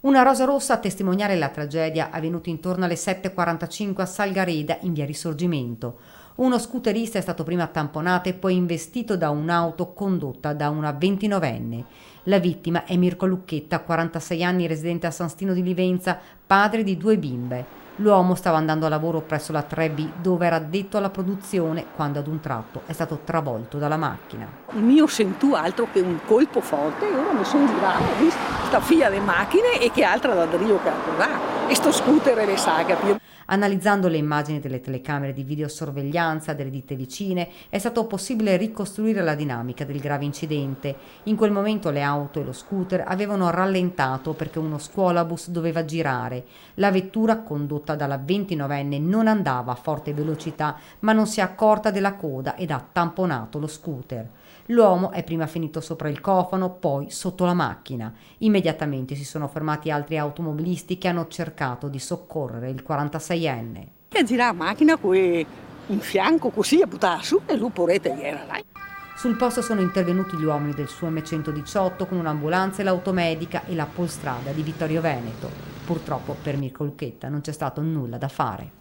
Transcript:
Una rosa rossa a testimoniare la tragedia avvenuta intorno alle 7:45 a Salgareda in via Risorgimento. Uno scooterista è stato prima tamponato e poi investito da un'auto condotta da una 29enne. La vittima è Mirko Lucchetta, 46 anni, residente a San Stino di Livenza, padre di 2 bimbe. L'uomo stava andando a lavoro presso la 3B dove era addetto alla produzione quando ad un tratto è stato travolto dalla macchina. Il mio sentù altro che un colpo forte e ora mi sono girato, ho visto sta figlia di macchine e che altra da Drio che là e sto scooter e le saghe. Analizzando le immagini delle telecamere di videosorveglianza delle ditte vicine è stato possibile ricostruire la dinamica del grave incidente. In quel momento le auto e lo scooter avevano rallentato perché uno scuolabus doveva girare. La vettura condotta dalla 29enne non andava a forte velocità ma non si è accorta della coda ed ha tamponato lo scooter. L'uomo è prima finito sopra il cofano, poi sotto la macchina. Immediatamente si sono fermati altri automobilisti che hanno cercato di soccorrere il 46enne. E girare la macchina qui in fianco così e buttare su e lui porrete era là. Sul posto sono intervenuti gli uomini del suo M118 con un'ambulanza e l'automedica e la polstrada di Vittorio Veneto. Purtroppo per Mirko Lucchetta non c'è stato nulla da fare.